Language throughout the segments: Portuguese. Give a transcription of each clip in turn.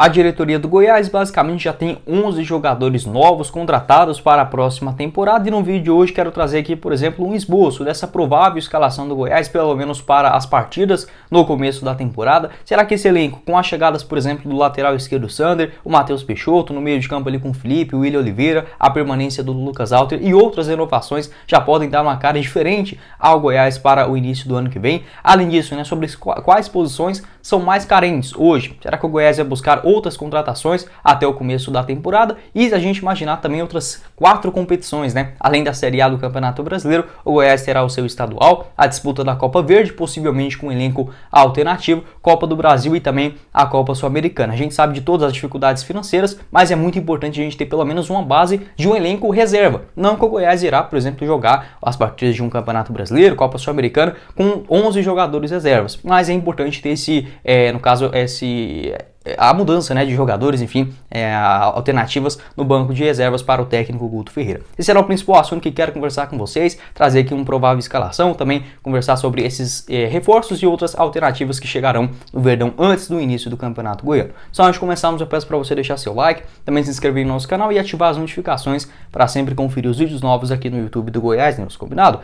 A diretoria do Goiás basicamente já tem 11 jogadores novos contratados para a próxima temporada e no vídeo de hoje quero trazer aqui, por exemplo, um esboço dessa provável escalação do Goiás, pelo menos para as partidas no começo da temporada. Será que esse elenco, com as chegadas, por exemplo, do lateral esquerdo Sander, o Matheus Peixoto, no meio de campo ali com o Felipe, o William Oliveira, a permanência do Lucas Alter e outras renovações já podem dar uma cara diferente ao Goiás para o início do ano que vem? Além disso, sobre quais posições são mais carentes hoje? Será que o Goiás vai buscar outras contratações até o começo da temporada? E a gente imaginar também outras 4 competições, além da Série A do Campeonato Brasileiro, o Goiás terá o seu estadual, a disputa da Copa Verde, possivelmente com um elenco alternativo, Copa do Brasil e também a Copa Sul-Americana. A gente sabe de todas as dificuldades financeiras, mas é muito importante a gente ter pelo menos uma base de um elenco reserva. Não que o Goiás irá, por exemplo, jogar as partidas de um Campeonato Brasileiro, Copa Sul-Americana, com 11 jogadores reservas, mas é importante ter a mudança de jogadores, enfim, alternativas no banco de reservas para o técnico Guto Ferreira. Esse era o principal assunto que quero conversar com vocês, trazer aqui uma provável escalação, também conversar sobre esses reforços e outras alternativas que chegarão no Verdão antes do início do Campeonato Goiano. Só antes de começarmos, eu peço para você deixar seu like, também se inscrever no nosso canal e ativar as notificações para sempre conferir os vídeos novos aqui no YouTube do Goiás News, combinado?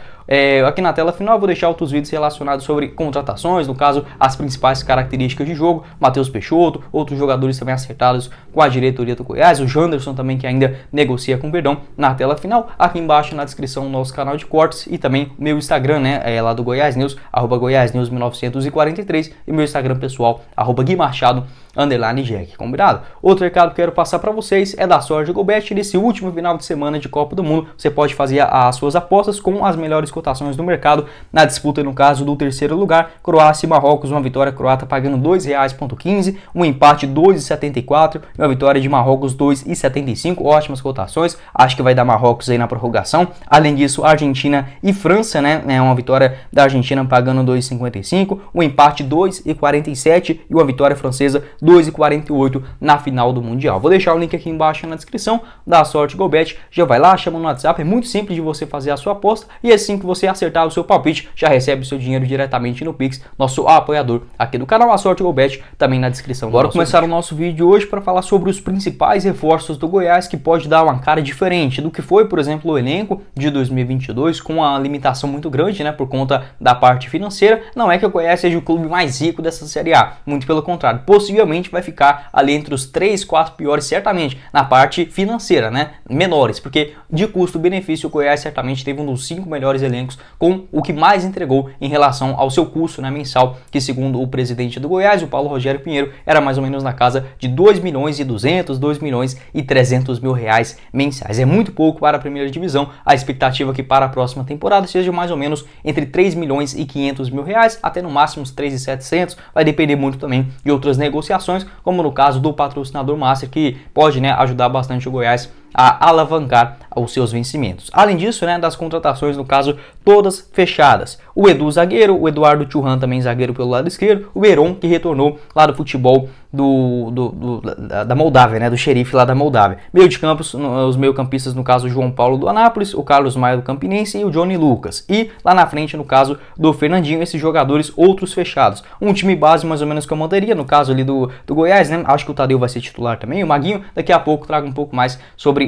Aqui na tela final eu vou deixar outros vídeos relacionados sobre contratações, no caso, as principais características de jogo, Matheus Peixoto, outros jogadores também acertados com a diretoria do Goiás, o Janderson também que ainda negocia com o Verdão, na tela final, aqui embaixo na descrição do nosso canal de cortes e também o meu Instagram, lá do Goiás News, @GoiásNews1943 e meu Instagram pessoal, @GuiMachado_Jack, combinado? Outro recado que quero passar para vocês é da sorte do GoBet. Nesse último final de semana de Copa do Mundo, você pode fazer as suas apostas com as melhores cotações do mercado na disputa, no caso do terceiro lugar, Croácia e Marrocos, uma vitória croata pagando R$2,15, um empate 2,74 e uma vitória de Marrocos 2,75, ótimas cotações, acho que vai dar Marrocos aí na prorrogação. Além disso, Argentina e França, uma vitória da Argentina pagando 2,55, um empate 2,47 e uma vitória francesa 2,48 na final do Mundial. Vou deixar o link aqui embaixo na descrição da sorte GoBet, já vai lá, chama no WhatsApp, é muito simples de você fazer a sua aposta e assim que você acertar o seu palpite, já recebe o seu dinheiro diretamente no Pix, nosso apoiador aqui do canal, a sorte GoBet, também na descrição. Bora começar o nosso vídeo hoje para falar sobre os principais reforços do Goiás que pode dar uma cara diferente do que foi, por exemplo, o elenco de 2022, com uma limitação muito grande, por conta da parte financeira. Não é que o Goiás seja o clube mais rico dessa Série A, muito pelo contrário, possivelmente vai ficar ali entre os 3, 4 piores, certamente, na parte financeira, menores, porque de custo-benefício o Goiás certamente teve um dos 5 melhores elencos, com o que mais entregou em relação ao seu custo mensal, que segundo o presidente do Goiás, o Paulo Rogério Pinheiro, era mais ou menos na casa de 2.200.000, 2.300.000 reais mensais. É muito pouco para a primeira divisão. A expectativa é que para a próxima temporada seja mais ou menos entre 3.500.000 reais até no máximo uns 3.700. Vai depender muito também de outras negociações, como no caso do patrocinador Master, que pode ajudar bastante o Goiás a alavancar os seus vencimentos. Além disso, das contratações, no caso, todas fechadas. O Edu zagueiro, o Eduardo Churran também zagueiro pelo lado esquerdo, o Heron que retornou lá do futebol da Moldávia, do xerife lá da Moldávia. Meio de campos, os meio-campistas, no caso, o João Paulo do Anápolis, o Carlos Maia do Campinense e o Johnny Lucas. E lá na frente, no caso do Fernandinho, esses jogadores outros fechados. Um time base mais ou menos que eu mandaria, no caso ali do Goiás, acho que o Tadeu vai ser titular também, o Maguinho, daqui a pouco trago um pouco mais sobre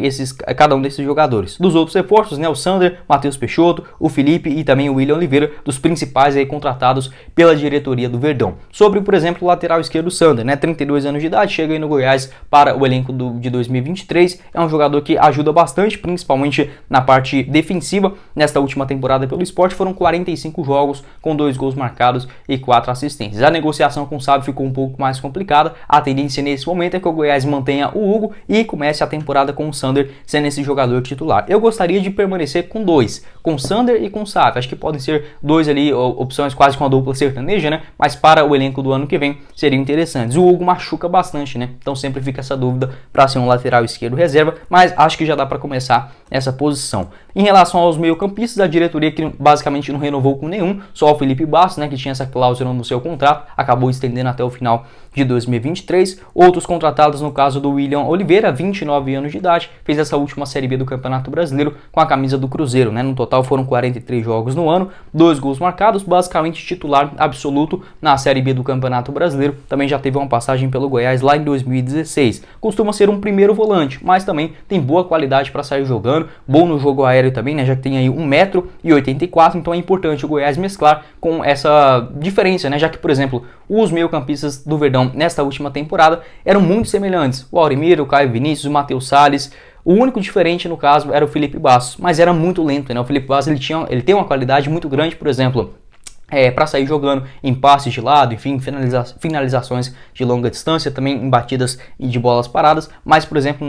cada um desses jogadores. Dos outros reforços, o Sander, Matheus Peixoto, o Felipe e também o William Oliveira, dos principais contratados pela diretoria do Verdão. Sobre, por exemplo, o lateral esquerdo Sander, 32 anos de idade, chega aí no Goiás para o elenco de 2023, é um jogador que ajuda bastante, principalmente na parte defensiva. Nesta última temporada pelo Sport foram 45 jogos com 2 gols marcados e 4 assistências. A negociação com o Sábio ficou um pouco mais complicada, a tendência nesse momento é que o Goiás mantenha o Hugo e comece a temporada com o Sander sendo esse jogador titular. Eu gostaria de permanecer com 2, com Sander e com Sábio. Acho que podem ser 2 ali, opções quase com a dupla sertaneja, mas para o elenco do ano que vem seriam interessantes. O Hugo machuca bastante, então sempre fica essa dúvida para ser um lateral esquerdo reserva, mas acho que já dá para começar essa posição. Em relação aos meio-campistas, a diretoria que basicamente não renovou com nenhum, só o Felipe Bastos, né, que tinha essa cláusula no seu contrato, acabou estendendo até o final de 2023. Outros contratados, no caso do William Oliveira, 29 anos de idade, fez essa última Série B do Campeonato Brasileiro com a camisa do Cruzeiro, né? No total foram 43 jogos no ano, 2 gols marcados, basicamente titular absoluto na Série B do Campeonato Brasileiro. Também já teve uma passagem pelo Goiás lá em 2016. Costuma ser um primeiro volante, mas também tem boa qualidade para sair jogando, bom no jogo aéreo também, né? Já que tem aí 1,84 m, então é importante o Goiás mesclar com essa diferença, né? Já que, por exemplo, os meio-campistas do Verdão nesta última temporada eram muito semelhantes. O Auremir, o Caio Vinícius, o Matheus Salles. O único diferente no caso era o Felipe Bastos, mas era muito lento, né? O Felipe Bastos ele tem uma qualidade muito grande, por exemplo, para sair jogando em passes de lado, enfim, finalizações de longa distância, também em batidas de bolas paradas, mas, por exemplo,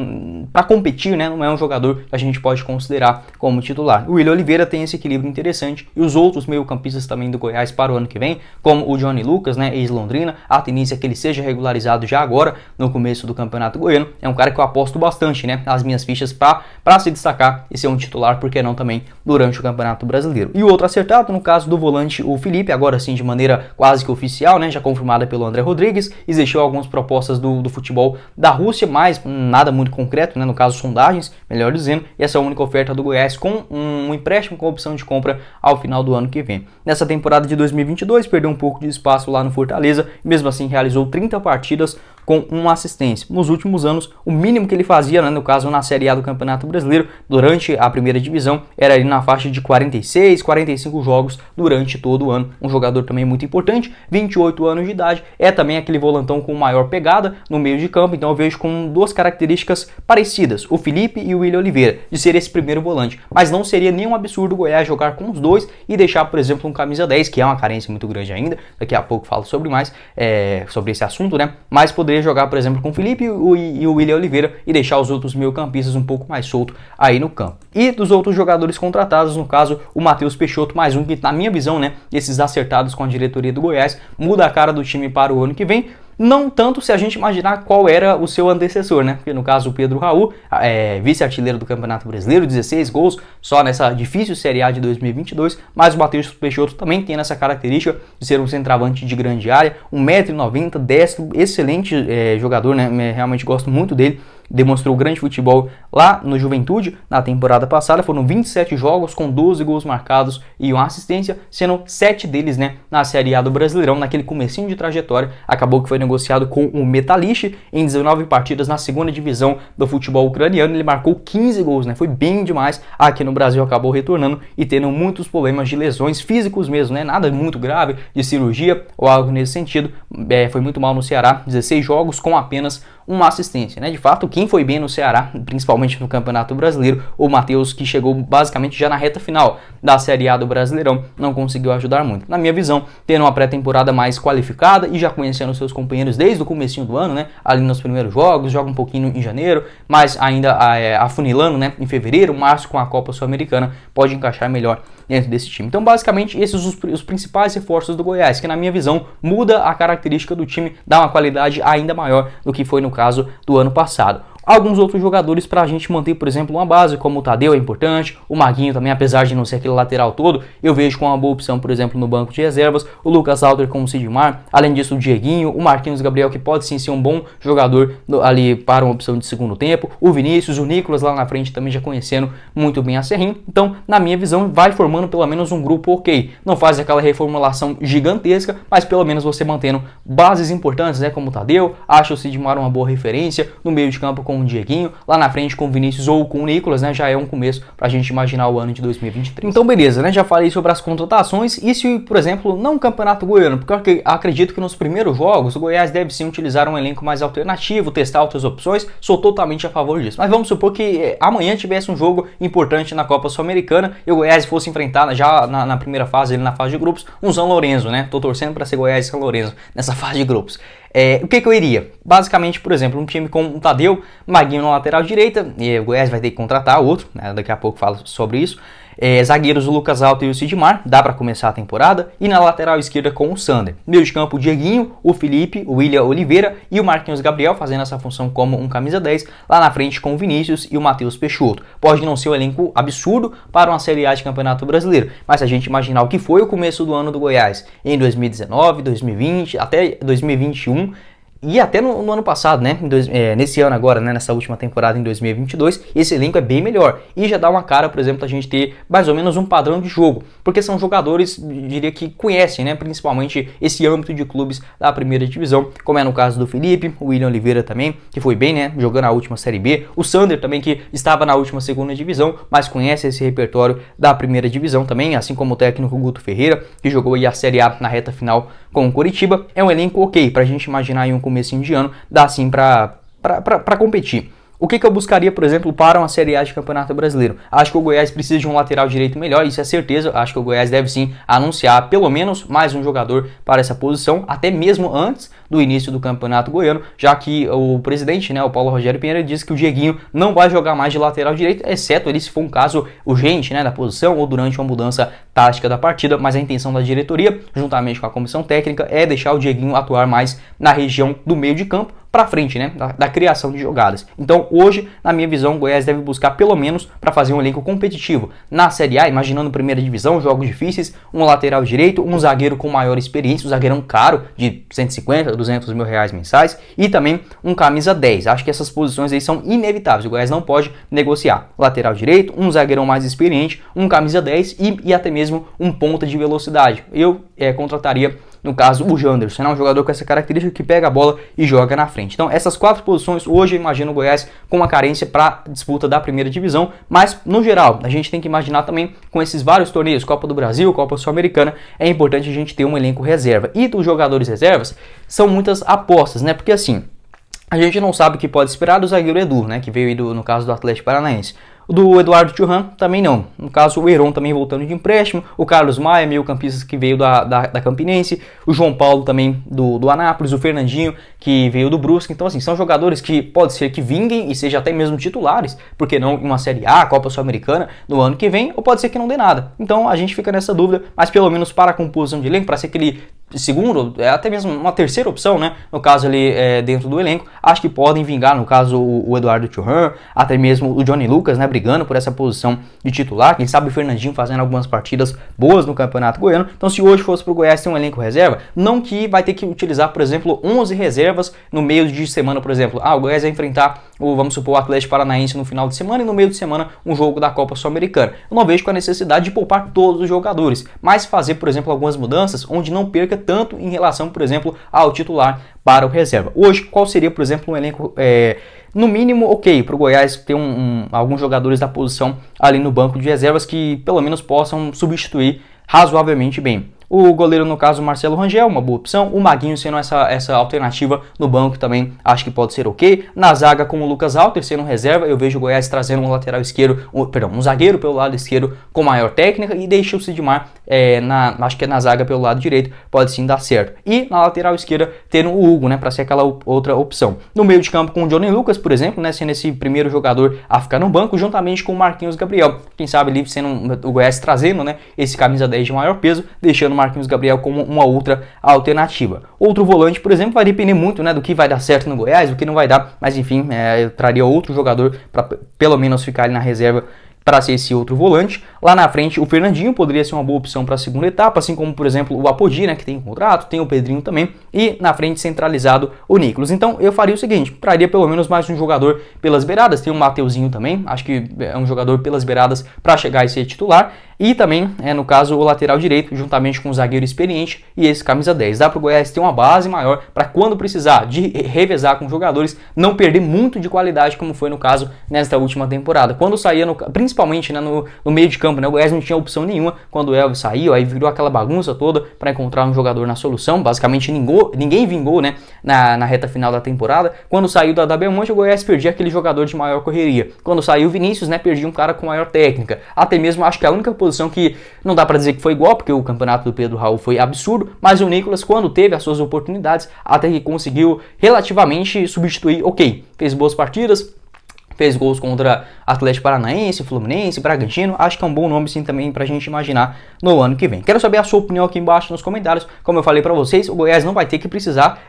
para competir, né, não é um jogador que a gente pode considerar como titular. O William Oliveira tem esse equilíbrio interessante, e os outros meio-campistas também do Goiás para o ano que vem, como o Johnny Lucas, né, ex-Londrina, a tendência é que ele seja regularizado já agora, no começo do Campeonato Goiano. É um cara que eu aposto bastante, né, as minhas fichas para se destacar e ser um titular, por que não também durante o Campeonato Brasileiro. E o outro acertado, no caso do volante, o Felipe, agora sim de maneira quase que oficial, né, já confirmada pelo André Rodrigues, e deixou algumas propostas do futebol da Rússia, mas nada muito concreto, né, no caso sondagens, melhor dizendo, e essa é a única oferta do Goiás com um empréstimo com opção de compra ao final do ano que vem. Nessa temporada de 2022, perdeu um pouco de espaço lá no Fortaleza, e mesmo assim realizou 30 partidas com uma assistência. Nos últimos anos, o mínimo que ele fazia, né, no caso na Série A do Campeonato Brasileiro, durante a primeira divisão, era ali na faixa de 46, 45 jogos durante todo o ano. Um jogador também muito importante, 28 anos de idade, é também aquele volantão com maior pegada no meio de campo, então eu vejo com duas características parecidas, o Felipe e o William Oliveira, de ser esse primeiro volante, mas não seria nenhum absurdo o Goiás jogar com os dois e deixar, por exemplo, um camisa 10, que é uma carência muito grande ainda, daqui a pouco falo sobre mais, sobre esse assunto, né, mas poderia jogar, por exemplo, com o Felipe e o William Oliveira e deixar os outros meio-campistas um pouco mais solto aí no campo. E dos outros jogadores contratados, no caso, o Matheus Peixoto, mais um que, na minha visão, né, esses acertados com a diretoria do Goiás, muda a cara do time para o ano que vem. Não tanto se a gente imaginar qual era o seu antecessor, né? Porque no caso o Pedro Raul, vice-artilheiro do Campeonato Brasileiro, 16 gols só nessa difícil Série A de 2022, mas o Matheus Peixoto também tem essa característica de ser um centroavante de grande área, 1,90 m, destro, excelente jogador, né? Realmente gosto muito dele. Demonstrou grande futebol lá no Juventude na temporada passada. Foram 27 jogos com 12 gols marcados e uma assistência, sendo 7 deles, né, na Série A do Brasileirão. Naquele comecinho de trajetória, acabou que foi negociado com o Metalist em 19 partidas na segunda divisão do futebol ucraniano. Ele marcou 15 gols, né? Foi bem demais. Aqui no Brasil acabou retornando e tendo muitos problemas de lesões físicos mesmo, né? Nada muito grave de cirurgia ou algo nesse sentido. Foi muito mal no Ceará, 16 jogos com apenas uma assistência, né? De fato, quem foi bem no Ceará, principalmente no Campeonato Brasileiro, o Matheus, que chegou basicamente já na reta final da Série A do Brasileirão, não conseguiu ajudar muito. Na minha visão, tendo uma pré-temporada mais qualificada e já conhecendo seus companheiros desde o comecinho do ano, né? Ali nos primeiros jogos, joga um pouquinho em janeiro, mas ainda afunilando, né? Em fevereiro, março, com a Copa Sul-Americana, pode encaixar melhor dentro desse time. Então, basicamente, esses são os principais reforços do Goiás, que na minha visão muda a característica do time, dá uma qualidade ainda maior do que foi no caso do ano passado. Alguns outros jogadores para a gente manter, por exemplo, uma base, como o Tadeu é importante, o Maguinho também, apesar de não ser aquele lateral todo, eu vejo com uma boa opção, por exemplo, no banco de reservas, o Lucas Alter com o Sidmar, além disso o Dieguinho, o Marquinhos Gabriel, que pode sim ser um bom jogador ali para uma opção de segundo tempo, o Vinícius, o Nicolas lá na frente também já conhecendo muito bem a Serrim. Então, na minha visão, vai formando pelo menos um grupo ok, não faz aquela reformulação gigantesca, mas pelo menos você mantendo bases importantes, né, como o Tadeu, acho o Sidmar uma boa referência, no meio de campo com o Dieguinho, lá na frente com o Vinícius ou com o Nicolas, né, já é um começo pra gente imaginar o ano de 2023. Então beleza, né, já falei sobre as contratações, e se, por exemplo, não o Campeonato Goiano, porque eu acredito que nos primeiros jogos o Goiás deve sim utilizar um elenco mais alternativo, testar outras opções, sou totalmente a favor disso. Mas vamos supor que amanhã tivesse um jogo importante na Copa Sul-Americana e o Goiás fosse enfrentar já na primeira fase, ali na fase de grupos, um São Lourenço, né, tô torcendo pra ser Goiás e São Lourenço nessa fase de grupos. O que eu iria? Basicamente, por exemplo, um time com o Tadeu, Maguinho na lateral direita, e o Goiás vai ter que contratar outro, né? Daqui a pouco falo sobre isso. Zagueiros o Lucas Alto e o Sidmar, dá para começar a temporada. E na lateral esquerda com o Sander. Meio de campo o Dieguinho, o Felipe, o William Oliveira e o Marquinhos Gabriel fazendo essa função como um camisa 10. Lá na frente com o Vinícius e o Matheus Peixoto. Pode não ser um elenco absurdo para uma Série A de Campeonato Brasileiro, mas se a gente imaginar o que foi o começo do ano do Goiás em 2019, 2020, até 2021... E até no ano passado, né? Nesse ano agora, né? Nessa última temporada em 2022, esse elenco é bem melhor. E já dá uma cara, por exemplo, a gente ter mais ou menos um padrão de jogo. Porque são jogadores, diria que conhecem, né? Principalmente esse âmbito de clubes da primeira divisão. Como é no caso do Felipe, o William Oliveira também, que foi bem, né? Jogando a última Série B. O Sander também, que estava na última segunda divisão, mas conhece esse repertório da primeira divisão também. Assim como o técnico Guto Ferreira, que jogou aí a Série A na reta final com o Coritiba. É um elenco ok, pra gente imaginar aí um comecinho de ano, dá sim pra competir. O que eu buscaria, por exemplo, para uma Série A de Campeonato Brasileiro? Acho que o Goiás precisa de um lateral direito melhor, isso é certeza. Acho que o Goiás deve sim anunciar pelo menos mais um jogador para essa posição, até mesmo antes do início do Campeonato Goiano, já que o presidente, né, o Paulo Rogério Pinheiro, disse que o Dieguinho não vai jogar mais de lateral direito, exceto ele se for um caso urgente, né, da posição ou durante uma mudança tática da partida, mas a intenção da diretoria, juntamente com a comissão técnica, é deixar o Dieguinho atuar mais na região do meio de campo, para frente, né, da criação de jogadas. Então, hoje, na minha visão, o Goiás deve buscar pelo menos para fazer um elenco competitivo na Série A, imaginando primeira divisão, jogos difíceis, um lateral direito, um zagueiro com maior experiência, um zagueirão caro de 150, 200 mil reais mensais e também um camisa 10. Acho que essas posições aí são inevitáveis. O Goiás não pode negociar. Lateral direito, um zagueirão mais experiente, um camisa 10 e até mesmo um ponta de velocidade. Eu contrataria, no caso, o Janderson, um jogador com essa característica que pega a bola e joga na frente. Então, essas quatro posições, hoje eu imagino o Goiás com uma carência para disputa da primeira divisão, mas, no geral, a gente tem que imaginar também com esses vários torneios, Copa do Brasil, Copa Sul-Americana, é importante a gente ter um elenco reserva. E dos jogadores reservas, são muitas apostas, né? Porque, assim, a gente não sabe o que pode esperar do zagueiro Edu, né? Que veio aí no caso do Atlético Paranaense. Do Eduardo Churran também não. No caso, o Heron também voltando de empréstimo. O Carlos Maia, meio campista que veio da Campinense. O João Paulo também do Anápolis. O Fernandinho, que veio do Brusque. Então, assim, são jogadores que pode ser que vinguem e sejam até mesmo titulares. Porque não uma Série A, Copa Sul-Americana no ano que vem. Ou pode ser que não dê nada. Então, a gente fica nessa dúvida. Mas pelo menos para a composição de elenco, para ser aquele segundo, até mesmo uma terceira opção, né? No caso ali, dentro do elenco. Acho que podem vingar, no caso, o Eduardo Churran. Até mesmo o Johnny Lucas, né? Brigando por essa posição de titular, quem sabe o Fernandinho fazendo algumas partidas boas no Campeonato Goiano. Então, se hoje fosse para o Goiás ter um elenco reserva, não que vai ter que utilizar, por exemplo, 11 reservas no meio de semana, por exemplo. O Goiás vai enfrentar vamos supor, o Atlético Paranaense no final de semana e no meio de semana um jogo da Copa Sul-Americana. Eu não vejo com a necessidade de poupar todos os jogadores, mas fazer, por exemplo, algumas mudanças onde não perca tanto em relação, por exemplo, ao titular para o reserva. Hoje, qual seria, por exemplo, um elenco no mínimo ok para o Goiás ter alguns jogadores da posição ali no banco de reservas que pelo menos possam substituir razoavelmente bem? O goleiro, no caso, Marcelo Rangel, uma boa opção. O Maguinho sendo essa alternativa no banco também acho que pode ser ok. Na zaga com o Lucas Alter sendo reserva, eu vejo o Goiás trazendo um lateral esquerdo, um zagueiro pelo lado esquerdo com maior técnica e deixa o Sidmar, acho que na zaga pelo lado direito, pode sim dar certo. E na lateral esquerda tendo o Hugo, né, para ser aquela outra opção. No meio de campo com o Johnny Lucas, por exemplo, né, sendo esse primeiro jogador a ficar no banco, juntamente com o Marquinhos Gabriel. Quem sabe ali sendo o Goiás trazendo, né, esse camisa 10 de maior peso, deixando Marquinhos Gabriel como uma outra alternativa. Outro volante, por exemplo, vai depender muito, né, do que vai dar certo no Goiás, do que não vai dar, mas enfim, eu traria outro jogador para pelo menos ficar ali na reserva para ser esse outro volante. Lá na frente, o Fernandinho poderia ser uma boa opção para a segunda etapa, assim como, por exemplo, o Apodi, né, que tem contrato, tem o Pedrinho também, e na frente centralizado o Nicolas. Então, eu faria o seguinte, traria pelo menos mais um jogador pelas beiradas, tem o Mateuzinho também, acho que é um jogador pelas beiradas para chegar e ser titular, e também, no caso, o lateral direito, juntamente com o zagueiro experiente e esse camisa 10. Dá para o Goiás ter uma base maior para quando precisar de revezar com jogadores, não perder muito de qualidade, como foi no caso nesta última temporada. Quando saía, principalmente, né, no meio de campo, né, o Goiás não tinha opção nenhuma quando o Elvis saiu, aí virou aquela bagunça toda para encontrar um jogador na solução. Basicamente ninguém vingou, né, na reta final da temporada. Quando saiu da Belmonte, o Goiás perdia aquele jogador de maior correria. Quando saiu o Vinícius, né, perdia um cara com maior técnica. Até mesmo acho que a única posição que não dá para dizer que foi igual, porque o campeonato do Pedro Raul foi absurdo, mas o Nicolas, quando teve as suas oportunidades, até que conseguiu relativamente substituir, ok, fez boas partidas, fez gols contra Atlético Paranaense, Fluminense, Bragantino. Acho que é um bom nome sim também pra gente imaginar no ano que vem. Quero saber a sua opinião aqui embaixo nos comentários. Como eu falei pra vocês, o Goiás não vai ter que precisar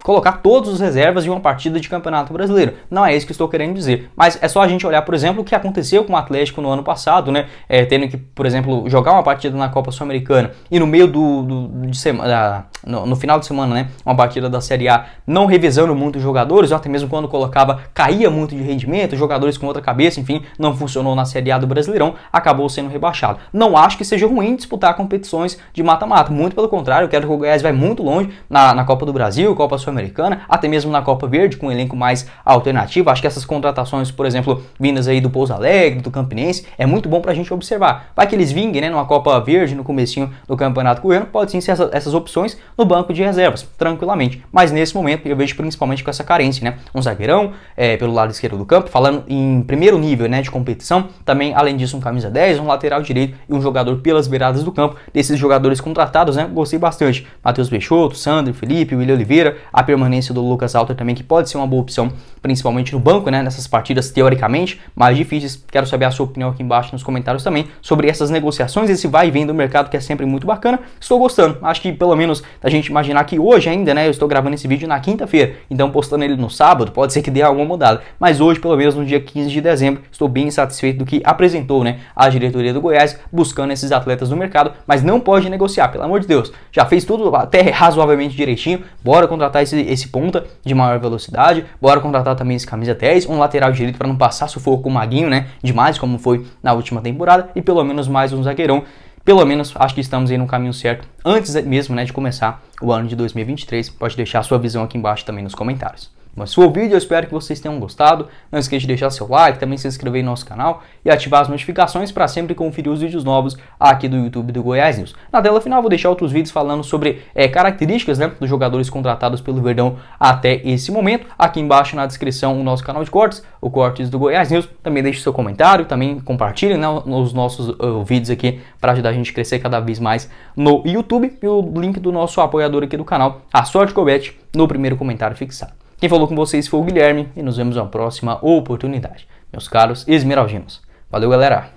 colocar todos os reservas de uma partida de Campeonato Brasileiro. Não é isso que estou querendo dizer. Mas é só a gente olhar, por exemplo, o que aconteceu com o Atlético no ano passado, né? Tendo que, por exemplo, jogar uma partida na Copa Sul-Americana e no meio no final de semana, né? Uma partida da Série A, não revezando muito os jogadores, ou até mesmo quando colocava, caía muito de rendimento, jogadores com outra cabeça, enfim, não funcionou na Série A do Brasileirão, acabou sendo rebaixado. Não acho que seja ruim disputar competições de mata-mata, muito pelo contrário, eu quero que o Goiás vá muito longe na Copa do Brasil, Copa Sul-Americana, até mesmo na Copa Verde, com um elenco mais alternativo. Acho que essas contratações, por exemplo, vindas aí do Pouso Alegre, do Campinense, é muito bom pra gente observar. Vai que eles vinguem, né, numa Copa Verde, no comecinho do Campeonato Goiano, pode sim ser essas opções no banco de reservas, tranquilamente. Mas nesse momento eu vejo principalmente com essa carência, né? Um zagueirão pelo lado esquerdo do campo, falando em primeiro nível, né, de competição. Também, além disso, um camisa 10, um lateral direito e um jogador pelas beiradas do campo. Desses jogadores contratados, né, gostei bastante. Matheus Peixoto, Sandro, Felipe, William Oliveira, a permanência do Lucas Alter também, que pode ser uma boa opção, principalmente no banco, né, nessas partidas teoricamente mais difíceis. Quero saber a sua opinião aqui embaixo nos comentários também sobre essas negociações, esse vai e vem do mercado que é sempre muito bacana. Estou gostando. Acho que pelo menos a gente imaginar que hoje ainda, né, eu estou gravando esse vídeo na quinta-feira, então postando ele no sábado, pode ser que dê alguma mudada, mas hoje, pelo menos no dia 15 de dezembro, estou bem satisfeito do que apresentou, né, a diretoria do Goiás, buscando esses atletas no mercado, mas não pode negociar, pelo amor de Deus, já fez tudo até razoavelmente direitinho, bora contratar esse ponta de maior velocidade, bora contratar também esse camisa 10, um lateral direito para não passar sufoco com o Maguinho, né, demais, como foi na última temporada, e pelo menos mais um zagueirão. Pelo menos acho que estamos aí no caminho certo, antes mesmo, né, de começar o ano de 2023. Pode deixar a sua visão aqui embaixo também nos comentários. Mas se for o vídeo, eu espero que vocês tenham gostado. Não esqueça de deixar seu like, também se inscrever no nosso canal e ativar as notificações para sempre conferir os vídeos novos aqui do YouTube do Goiás News. Na tela final vou deixar outros vídeos falando sobre características, né, dos jogadores contratados pelo Verdão até esse momento. Aqui embaixo na descrição o nosso canal de cortes, o Cortes do Goiás News. Também deixe seu comentário, também compartilhe, né, os nossos vídeos aqui para ajudar a gente a crescer cada vez mais no YouTube. E o link do nosso apoiador aqui do canal, a Sorte Cobete, no primeiro comentário fixado. Quem falou com vocês foi o Guilherme e nos vemos na próxima oportunidade. Meus caros esmeraldinos. Valeu, galera!